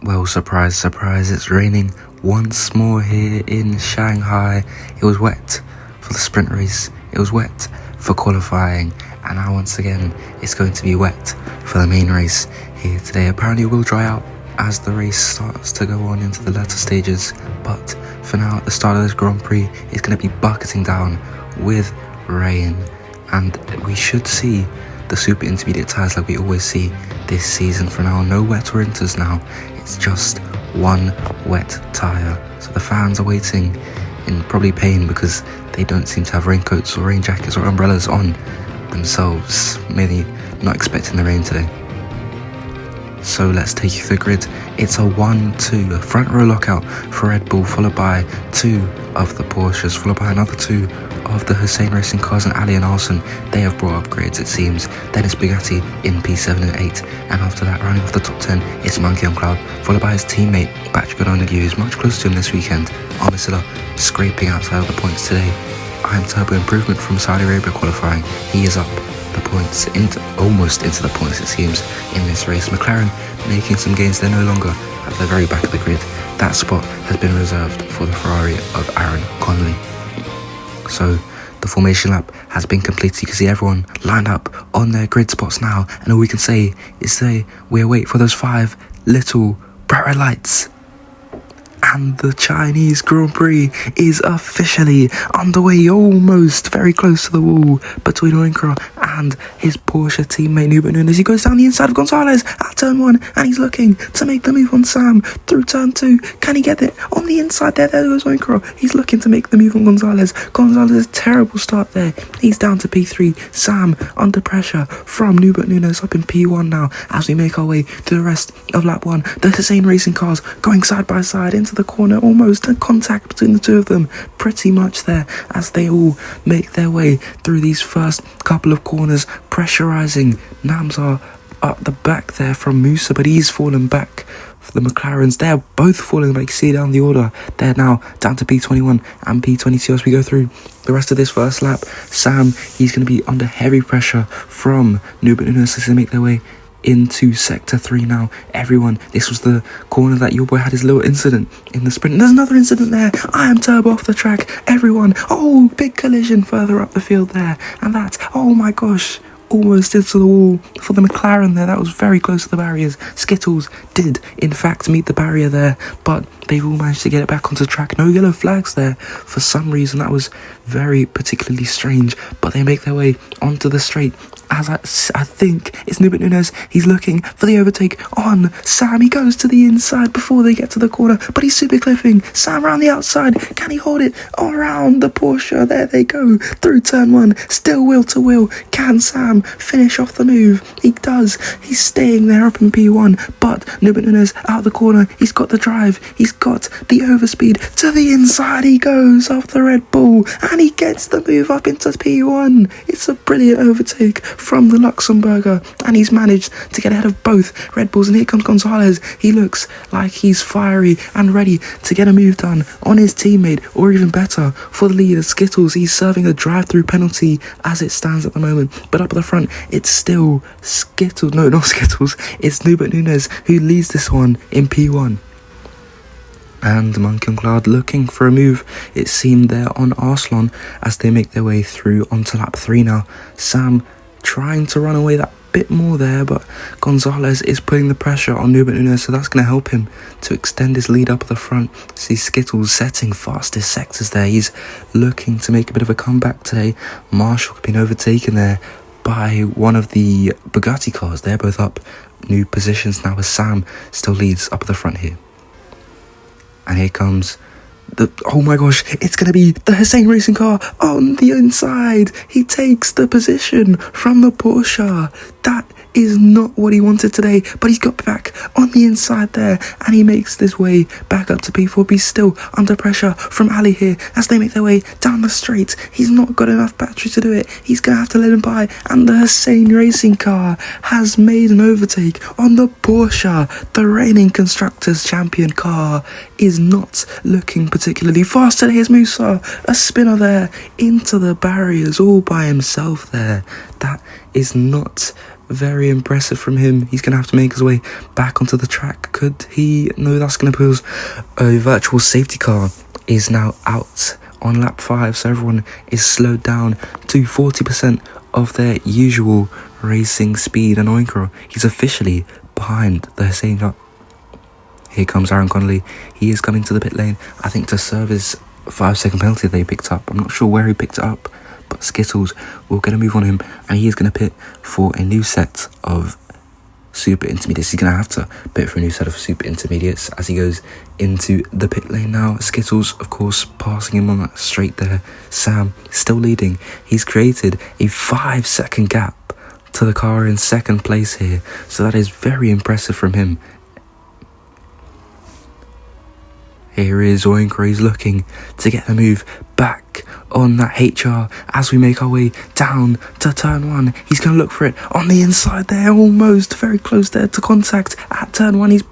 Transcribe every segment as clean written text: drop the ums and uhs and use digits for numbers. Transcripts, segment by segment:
Well, surprise, surprise, it's raining once more here in Shanghai. It was wet for the sprint race, it was wet for qualifying, and now once again it's going to be wet for the main race here today. Apparently it will dry out as the race starts to go on into the latter stages, but for now at the start of this Grand Prix it's going to be bucketing down with rain, and we should see the super intermediate tyres like we always see this season. For now, no wet winters now, it's just one wet tyre. So the fans are waiting in probably pain because they don't seem to have raincoats or rain jackets or umbrellas on themselves, maybe not expecting the rain today. So let's take you through the grid. It's a 1-2, a front row lockout for Red Bull, followed by two of the Porsches, followed by another two of the Hussein Racing cars, and Ali and Arsene, they have brought upgrades it seems. Then it's Bugatti in P7 and 8, and after that, rounding off the top 10, it's Monkey on Cloud, followed by his teammate Batch Godonagui, who's much closer to him this weekend. Armisilla scraping outside of the points today. I am Turbo Improvement from Saudi Arabia qualifying. He is up the points, almost into the points it seems in this race. McLaren making some gains, they're no longer at the very back of the grid. That spot has been reserved for the Ferrari of Aaron Connolly. So the formation lap has been completed. You can see everyone lined up on their grid spots now, and all we can say is we await for those 5 little bright red lights. And the Chinese Grand Prix is officially underway, almost very close to the wall between Oyinkro and his Porsche teammate Nubert Nunes. He goes down the inside of Gonzalez at turn 1, and he's looking to make the move on Sam through turn 2. Can he get it on the inside there? There goes Oyinkro. He's looking to make the move on Gonzalez. Gonzalez, terrible start there. He's down to P3. Sam under pressure from Nubert Nunes up in P1 now as we make our way to the rest of lap 1. The Hussein Racing cars going side by side into the corner, almost a contact between the two of them pretty much there as they all make their way through these first couple of corners, pressurizing. Namzar up the back there from Musa, but he's fallen back for the McLarens. They're both falling back. You see down the order, they're now down to P21 and P22 as we go through the rest of this first lap. Sam, he's going to be under heavy pressure from Nubert Nunes as they make their way into sector 3 now. Everyone, this was the corner that your boy had his little incident in the sprint. And there's another incident there. I am Turbo off the track. Everyone, oh, big collision further up the field there. And that's, oh my gosh, almost into the wall for the McLaren there. That was very close to the barriers. Skittles did in fact meet the barrier there, but they've all managed to get it back onto the track. No yellow flags there for some reason. That was very particularly strange, but they make their way onto the straight as I think it's Nubert Nunes. He's looking for the overtake on Sam. He goes to the inside before they get to the corner, but he's super clipping. Sam around the outside. Can he hold it around the Porsche? There they go through turn 1. Still wheel to wheel. Can Sam finish off the move? He does. He's staying there up in P1, but Nubert Nunes out the corner. He's got the drive. He's got the overspeed. To the inside he goes off the Red Bull, and he gets the move up into P1. It's a brilliant overtake from the Luxembourger, and he's managed to get ahead of both Red Bulls. And here comes Gonzalez. He looks like he's fiery and ready to get a move done on his teammate, or even better for the leader Skittles. He's serving a drive-through penalty as it stands at the moment, but up at the front it's still Skittles, no, not Skittles, it's Nubert Nunes who leads this one in P1. And Monkey on Cloud looking for a move, it seemed, there on Arslan as they make their way through onto lap 3 now. Sam trying to run away that bit more there, but Gonzalez is putting the pressure on Nubert Nunes, so that's going to help him to extend his lead up at the front. See Skittles setting fastest sectors there. He's looking to make a bit of a comeback today. Marshall being overtaken there by one of the Bugatti cars. They're both up new positions now as Sam still leads up at the front here. And here comes oh my gosh, it's going to be the Hussein Racing car on the inside. He takes the position from the Porsche. That is not what he wanted today, but he's got back on the inside there, and he makes this way back up to P4. But he's still under pressure from Ali here as they make their way down the straight. He's not got enough battery to do it. He's going to have to let him by, and the Hussein Racing car has made an overtake on the Porsche. The reigning Constructors' Champion car is not looking particularly fast today. Here's Musa, a spinner there into the barriers all by himself there. That is not very impressive from him. He's going to have to make his way back onto the track. Could he? No, that's going to pose a virtual safety car is now out on lap 5, so everyone is slowed down to 40% of their usual racing speed, and Oyinkro, he's officially behind the Hussein car. Here comes Aaron Connolly. He is coming to the pit lane, I think, to serve his 5-second penalty they picked up. I'm not sure where he picked it up, but Skittles will get a move on him, and he is going to pit for a new set of super intermediates. He's going to have to pit for a new set of super intermediates as he goes into the pit lane now. Skittles, of course, passing him on that straight there. Sam still leading. He's created a 5-second gap to the car in second place here, so that is very impressive from him. Here is Oyinkro. He's looking to get the move back on that HR as we make our way down to turn 1. He's going to look for it on the inside there, almost very close there to contact at turn 1. He's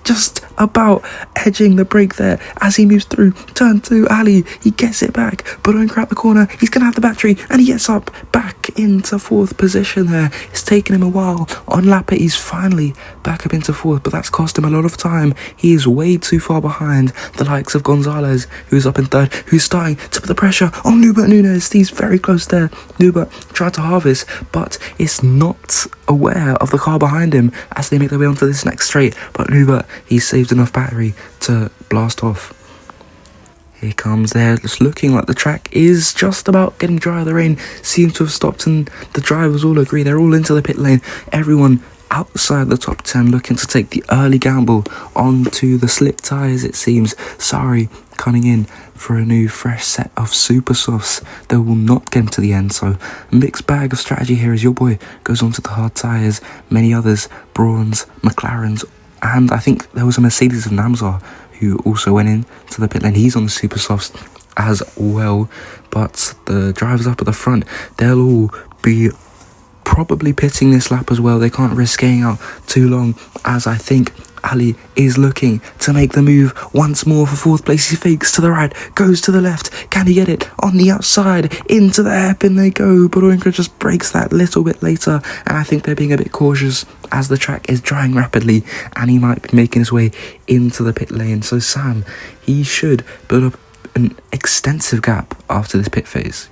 just about edging the brake there as he moves through turn 2. Ali, he gets it back, but Oyinkro out the corner. He's going to have the battery, and he gets up back into 4th position there. It's taken him a while. On lap 8, he's finally back up into 4th, but that's cost him a lot of time. He is way too far behind the likes of Gonzalez, who's up in 3rd, who's starting to put the pressure on Nubert Nunes. He's very close there. Nubert tried to harvest, but is not aware of the car behind him as they make their way onto this next straight. But Nubert, he's saved enough battery to blast off. Here comes there. It's looking like the track is just about getting dry. The rain seems to have stopped, and the drivers all agree. They're all into the pit lane. Everyone outside the top 10 looking to take the early gamble onto the slick tyres, it seems. Sari coming in for a new fresh set of super softs that will not get him to the end, so a mixed bag of strategy here as your boy goes on to the hard tyres. Many others, Brauns, McLarens, and I think there was a Mercedes of Namzar who also went in to the pit lane. He's on the super softs as well, but the drivers up at the front, they'll all be probably pitting this lap as well. They can't risk staying out too long, as I think Ali is looking to make the move once more for 4th place. He fakes to the right, goes to the left. Can he get it on the outside? Into the hairpin they go, but Oyinkro just breaks that little bit later, and I think they're being a bit cautious as the track is drying rapidly, and he might be making his way into the pit lane. So Sam, he should build up an extensive gap after this pit phase.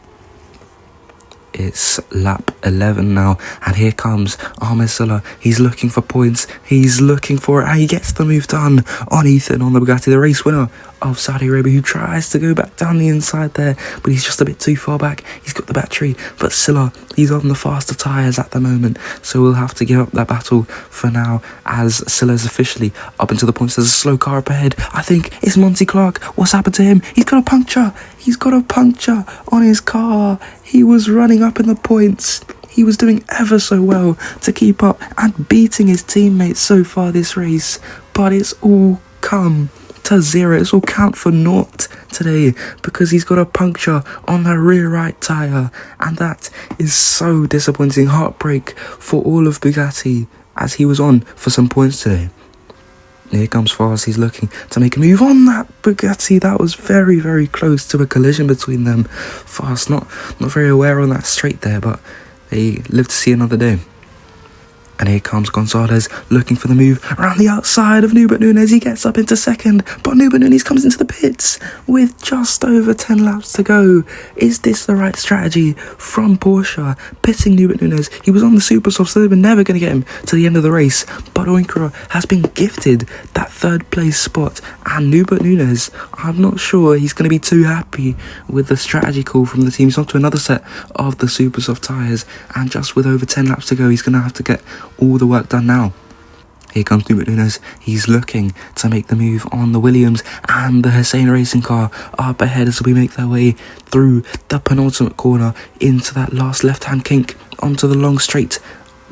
It's lap 11 now, and here comes Ahmed Silla. He's looking for points. He's looking for it, and he gets the move done on Ethan, on the Bugatti, the race winner of Saudi Arabia, who tries to go back down the inside there, but he's just a bit too far back. He's got the battery, but Silla, he's on the faster tyres at the moment, so we'll have to give up that battle for now, as Silla's officially up into the points. There's a slow car up ahead. I think it's Monty Clark. What's happened to him? He's got a puncture. He's got a puncture on his car. He was running up in the points. He was doing ever so well to keep up and beating his teammates so far this race, but it's all come to zero. It's all count for naught today because he's got a puncture on the rear right tyre, and that is so disappointing. Heartbreak for all of Bugatti, as he was on for some points today. Here comes Fast. He's looking to make a move on that Bugatti. That was very, very close to a collision between them. Fast not very aware on that straight there, but they live to see another day. And here comes Gonzalez looking for the move around the outside of Nubert Nunes. He gets up into 2nd, but Nubert Nunes comes into the pits with just over 10 laps to go. Is this the right strategy from Porsche? Pitting Nubert Nunes. He was on the super soft, so they were never going to get him to the end of the race. But Oyinkro has been gifted that 3rd place spot. And Nubert Nunes, I'm not sure he's going to be too happy with the strategy call from the team. He's on to another set of the super soft tyres. And just with over 10 laps to go, he's going to have to get all the work done now. Here comes Nubert Nunes. He's looking to make the move on the Williams, and the Hussein racing car up ahead as we make their way through the penultimate corner into that last left-hand kink onto the long straight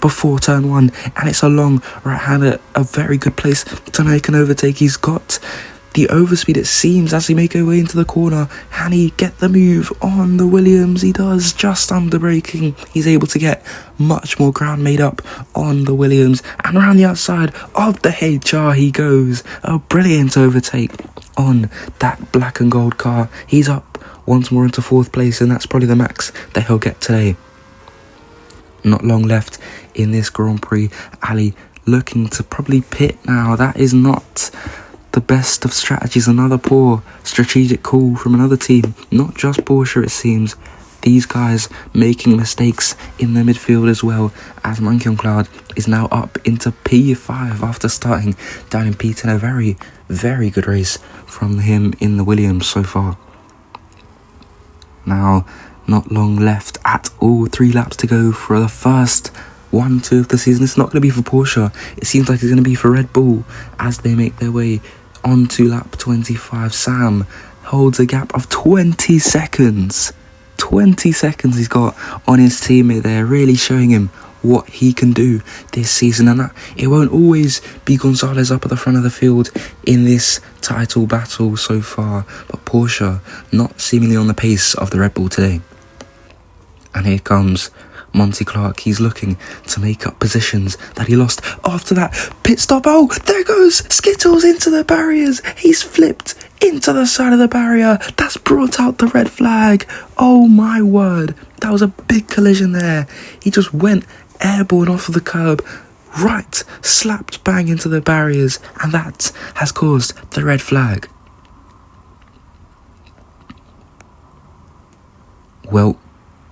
before turn 1, and it's a long right-hander, a very good place to make an overtake. He's got the overspeed, it seems, as he make his way into the corner. Can he get the move on the Williams? He does, just under braking. He's able to get much more ground made up on the Williams, and around the outside of the HR he goes. A brilliant overtake on that black and gold car. He's up once more into 4th place, and that's probably the max that he'll get today. Not long left in this Grand Prix. Ali looking to probably pit now. That is not the best of strategies. Another poor strategic call from another team. Not just Porsche, it seems. These guys making mistakes in the midfield as well, as Monkey on Cloud is now up into P5 after starting down in P10. A very, very good race from him in the Williams so far. Now, not long left at all. 3 laps to go for the first 1-2 of the season. It's not going to be for Porsche. It seems like it's going to be for Red Bull as they make their way onto lap 25. Sam holds a gap of 20 seconds. 20 seconds he's got on his teammate there, really showing him what he can do this season. And that it won't always be Gonzalez up at the front of the field in this title battle so far, but Porsche not seemingly on the pace of the Red Bull today. And here comes Monty Clark. He's looking to make up positions that he lost after that pit stop. Oh, there goes Skittles into the barriers. He's flipped into the side of the barrier. That's brought out the red flag. Oh my word. That was a big collision there. He just went airborne off of the curb, right, slapped bang into the barriers, and that has caused the red flag. Well,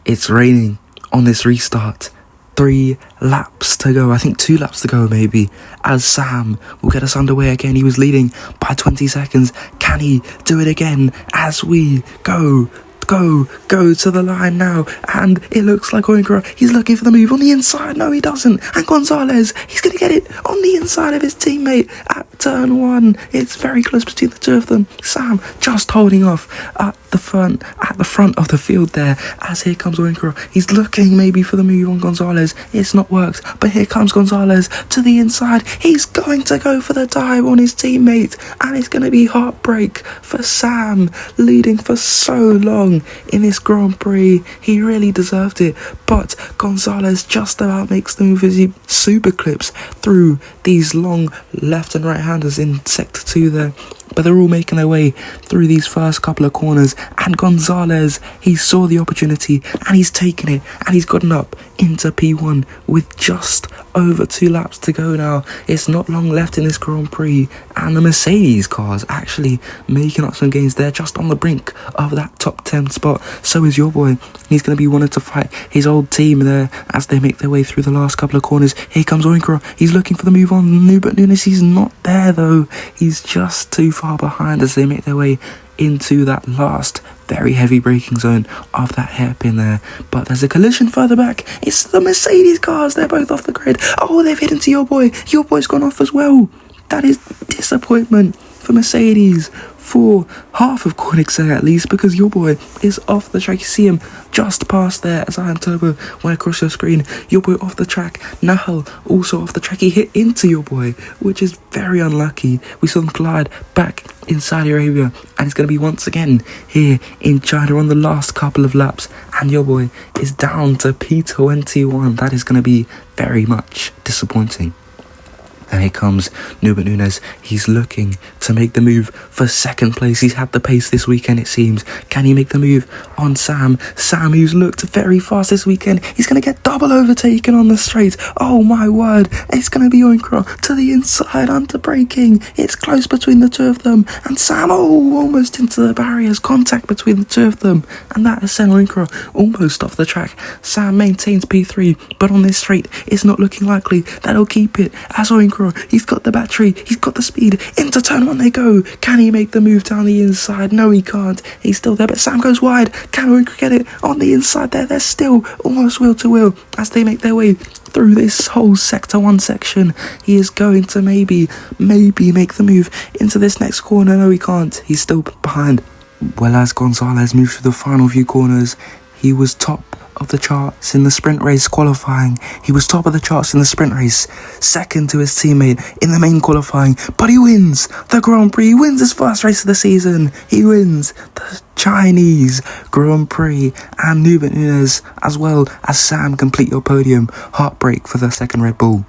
it's raining on this restart. 3 laps to go. I think 2 laps to go maybe, as Sam will get us underway again. He was leading by 20 seconds. Can he do it again as we go to the line now? And it looks like Oyinkro, he's looking for the move on the inside. No, he doesn't. And Gonzalez, he's going to get it on the inside of his teammate at turn 1. It's very close between the two of them. Sam just holding off at the front of the field there, as here comes Oyinkro. He's looking maybe for the move on Gonzalez. It's not worked, but here comes Gonzalez to the inside. He's going to go for the dive on his teammate, and it's going to be heartbreak for Sam, leading for so long in this Grand Prix. He really deserved it, but Gonzalez just about makes the move as he super clips through these long left and right handers in sector 2 there. But they're all making their way through these first couple of corners, and Gonzalez, he saw the opportunity and he's taken it, and he's gotten up into P1 with just over 2 laps to go now. It's not long left in this Grand Prix, and the Mercedes cars actually making up some gains. They're just on the brink of that top 10 spot. So is your boy. He's going to be wanting to fight his old team there as they make their way through the last couple of corners. Here comes Oyinkro. He's looking for the move on but Nunes. He's not there though. He's just too far behind as they make their way into that last very heavy braking zone of that hairpin there. But there's a collision further back. It's the Mercedes cars. They're both off the grid. Oh, they've hit into your boy. Your boy's gone off as well. That is disappointment for Mercedes, for half of Koenigsegg at least, because your boy is off the track. You see him just past there as I am Turbo went across your screen. Your boy off the track. Nahal also off the track. He hit into your boy, which is very unlucky. We saw them collide back in Saudi Arabia, and it's going to be once again here in China on the last couple of laps, and your boy is down to P21. That is going to be very much disappointing. And here comes Nunes. He's looking to make the move for second place. He's had the pace this weekend, it seems. Can he make the move on Sam? Sam, who's looked very fast this weekend. He's going to get double overtaken on the straight. Oh my word. It's going to be Oyinkro to the inside under braking. It's close between the two of them. And Sam, almost into the barriers. Contact between the two of them. And that has sent Oyinkro almost off the track. Sam maintains P3, but on this straight, it's not looking likely that he'll keep it, as Oyinkro, he's got the battery, he's got the speed. Into turn 1 they go. Can he make the move down the inside? No, he can't. He's still there, but Sam goes wide. Can Oyinkro get it on the inside there? They're still almost wheel to wheel as they make their way through this whole sector 1 section. He is going to maybe make the move into this next corner. No, he can't. He's still behind. Well, as Gonzalez moves through the final few corners, he was top of the charts in the sprint race qualifying. He was top of the charts in the sprint race, second to his teammate in the main qualifying, but he wins the Grand Prix. He wins his first race of the season. He wins the Chinese Grand Prix, and Nunes as well as Sam complete your podium. Heartbreak for the second Red Bull.